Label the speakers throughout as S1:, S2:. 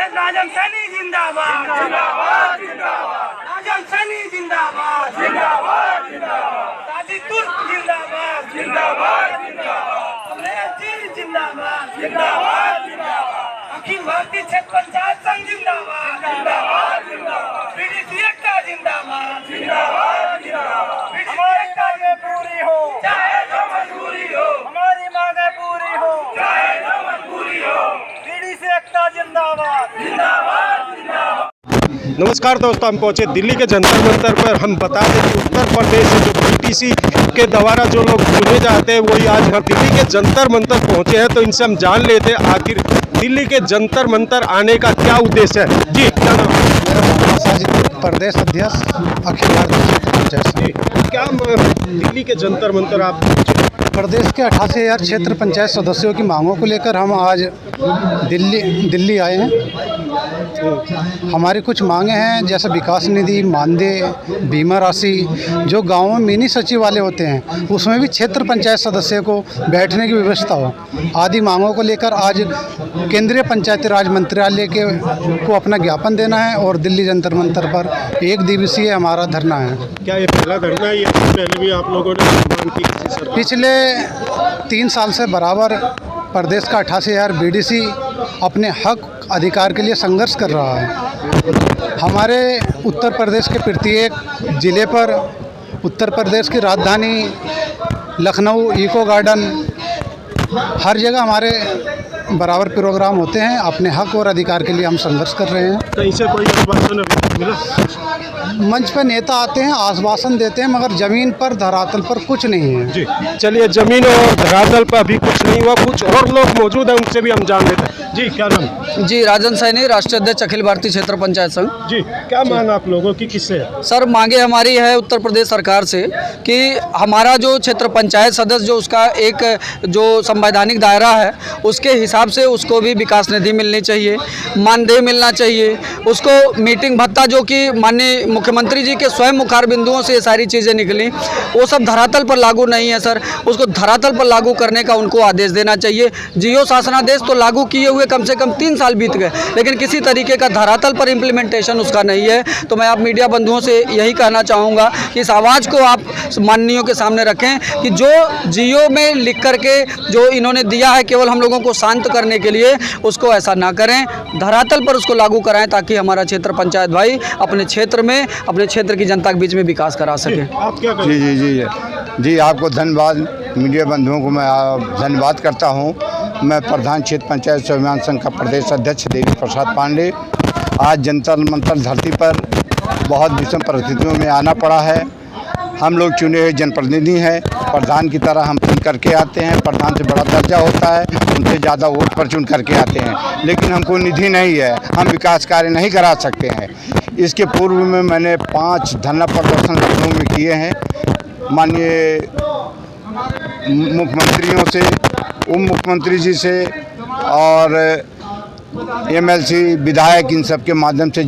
S1: राजन सैनी जिंदाबाद जिंदाबाद जिंदाबाद, राजन सैनी जिंदाबाद जिंदाबाद जिंदाबाद, ताजी तुर्क जिंदाबाद जिंदाबाद जिंदाबाद, अमरेजी जिंदाबाद जिंदाबाद जिंदाबाद, अखिल भारतीय क्षेत्र पंचायत संघ जिंदाबाद जिंदाबाद जिंदाबाद, बीडीसी एकता जिंदाबाद जिंदाबाद जिंदाबाद, हमारी मांगे पूरी हो चाहे जो मजबूरी हो, हमारी मांगे पूरी हो चाहे जो मजबूरी हो, बीडीसी एकता जिंदाबाद जिंदाबाद जिंदाबाद।
S2: नमस्कार दोस्तों, हम पहुंचे दिल्ली के जंतर मंतर पर। हम बता दें कि उत्तर प्रदेश से जो बीटीसी के द्वारा जो लोग चुने जाते हैं वही आज हम दिल्ली के जंतर मंतर पहुंचे हैं। तो इनसे हम जान लेते हैं आखिर दिल्ली के जंतर मंतर आने का क्या उद्देश्य है। जी क्या नाम?
S3: प्रदेश अध्यक्ष अखिल भारतीय क्षेत्र पंचायत संघ।
S2: क्या दिल्ली के जंतर मंतर आप
S3: प्रदेश के 88,000 क्षेत्र पंचायत सदस्यों की मांगों को लेकर हम आज दिल्ली आए हैं। हमारी कुछ मांगे हैं, जैसे विकास निधि, मानदेय, बीमा राशि, जो गाँवों में मिनी सचिवालय होते हैं उसमें भी क्षेत्र पंचायत सदस्य को बैठने की व्यवस्था हो, आदि मांगों को लेकर आज केंद्रीय पंचायती राज मंत्रालय को अपना ज्ञापन देना है और दिल्ली जंतर मंतर पर 1 दिवसीय हमारा धरना है।
S2: क्या ये पहला धरना है या पहले भी आप लोगों ने मांग की?
S3: पिछले 3 साल से बराबर प्रदेश का 88,000 बीडीसी अपने हक अधिकार के लिए संघर्ष कर रहा है। हमारे उत्तर प्रदेश के प्रत्येक ज़िले पर, उत्तर प्रदेश की राजधानी लखनऊ, इको गार्डन, हर जगह हमारे बराबर प्रोग्राम होते हैं। अपने हक और अधिकार के लिए हम संघर्ष कर रहे हैं।
S2: कहीं से कोई आश्वासन मिला?
S3: मंच पर नेता आते हैं, आश्वासन देते हैं, मगर ज़मीन पर, धरातल पर कुछ नहीं है।
S2: जी चलिए, जमीन और धरातल पर अभी कुछ नहीं हुआ। कुछ और लोग मौजूद हैं, उनसे भी हम जान लेते हैं। जी क्या नाम?
S4: जी राजन सैनी, राष्ट्रीय अध्यक्ष अखिल भारतीय क्षेत्र पंचायत संघ।
S2: जी क्या मांग आप लोगों की किससे है?
S4: सर, मांगे हमारी है उत्तर प्रदेश सरकार से कि हमारा जो क्षेत्र पंचायत सदस्य जो उसका एक जो संवैधानिक दायरा है उसके हिसाब से उसको भी विकास निधि मिलनी चाहिए, मानदेय मिलना चाहिए, उसको मीटिंग भत्ता जो कि माननीय मुख्यमंत्री जी के स्वयं मुखार बिंदुओं से ये सारी चीज़ें निकली, वो सब धरातल पर लागू नहीं है सर। उसको धरातल पर लागू करने का उनको आदेश देना चाहिए। जियो शासनादेश तो लागू किए हुए कम से कम 3 साल बीत गए, लेकिन किसी तरीके का धरातल पर इम्प्लीमेंटेशन उसका नहीं है। तो मैं आप मीडिया बंधुओं से यही कहना चाहूँगा कि इस आवाज़ को आप माननीयों के सामने रखें कि जो जियो में लिख करके जो इन्होंने दिया है केवल हम लोगों को शांत करने के लिए, उसको ऐसा ना करें, धरातल पर उसको लागू कराएं ताकि हमारा क्षेत्र पंचायत भाई अपने क्षेत्र में, अपने क्षेत्र की जनता के बीच में विकास करा सके।
S2: आप क्या
S5: जी जी जी जी आपको धन्यवाद। मीडिया बंधुओं को मैं धन्यवाद करता हूं। मैं प्रधान क्षेत्र पंचायत स्वाभिमान संघ का प्रदेश अध्यक्ष देवी प्रसाद पांडे। आज जंतर मंतर धरती पर बहुत विषम परिस्थितियों में आना पड़ा है। हम लोग चुने हुए जनप्रतिनिधि हैं, प्रधान की तरह हम चुन करके आते हैं। प्रधान से बड़ा दर्जा होता है, उनसे ज़्यादा वोट पर चुन करके आते हैं, लेकिन हमको निधि नहीं है, हम विकास कार्य नहीं करा सकते हैं। इसके पूर्व में मैंने 5 धरना प्रदर्शन लखनऊ में किए हैं, माननीय मुख्यमंत्रियों से, उप मुख्यमंत्री जी से और एमएलसी, विधायक, इन सब के माध्यम से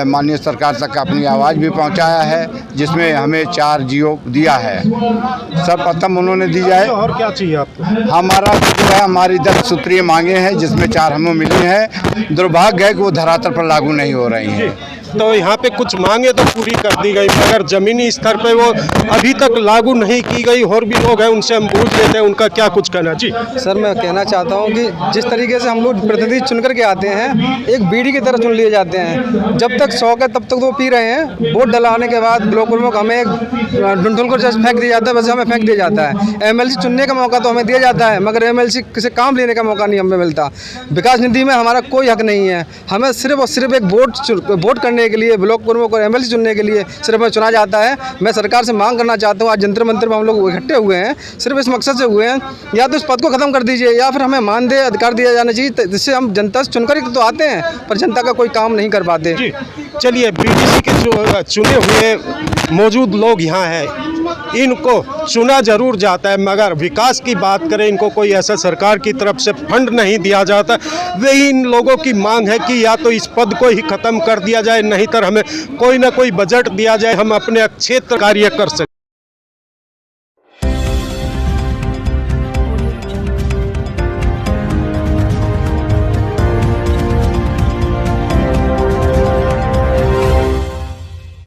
S5: माननीय सरकार तक अपनी आवाज़ भी पहुंचाया है, जिसमें हमें 4 जियो दिया है। सर्वप्रथम उन्होंने दिया है।
S2: और क्या चाहिए आपको?
S5: हमारा जो है, हमारी 10 सूत्रीय मांगे हैं, जिसमें 4 हमें मिली हैं। दुर्भाग्य है कि वो धरातल पर लागू नहीं हो रही हैं।
S2: तो यहाँ पे कुछ मांगे तो पूरी कर दी गई, मगर जमीनी स्तर पे वो अभी तक लागू नहीं की गई। और भी लोग हैं, उनसे हम पूछ लेते हैं उनका क्या कुछ कहना। जी
S6: सर, मैं कहना चाहता हूँ कि जिस तरीके से हम लोग प्रतिनिधि चुन करके आते हैं, एक बीड़ी की तरह चुन लिए जाते हैं। जब तक शौक है तब तक वो पी रहे हैं। वोट डलाने के बाद ब्लॉक प्रमुख हमें एक ढूंढ कर जैसे फेंक दिया जाता है, वैसे हमें फेंक दिया जाता है। एमएलसी चुनने का मौका तो हमें दिया जाता है, मगर एमएलसी किसी काम लेने का मौका नहीं हमें मिलता। विकास निधि में हमारा कोई हक नहीं है। हमें सिर्फ और सिर्फ एक वोट करने के लिए, ब्लॉक प्रमुख और एमएलसी चुनने के लिए सिर्फ हमें चुना जाता है। मैं सरकार से मांग करना चाहता हूँ, आज जंतर मंतर में हम लोग इकट्ठे हुए हैं, सिर्फ इस मकसद से हुए हैं, या तो इस पद को खत्म कर दीजिए या फिर हमें मानदेय अधिकार दिया जाना चाहिए, जिससे हम जनता से चुनकर ही तो आते हैं, पर जनता का कोई काम नहीं कर पाते।
S2: जी चलिए, बीडीसी के जो चुने हुए मौजूद लोग यहाँ हैं, इनको चुना जरूर जाता है, मगर विकास की बात करें, इनको कोई ऐसा सरकार की तरफ से फंड नहीं दिया जाता। वही इन लोगों की मांग है कि या तो इस पद को ही खत्म कर दिया जाए, नहीं तो हमें कोई ना कोई बजट दिया जाए, हम अपने क्षेत्र कार्य कर सकें।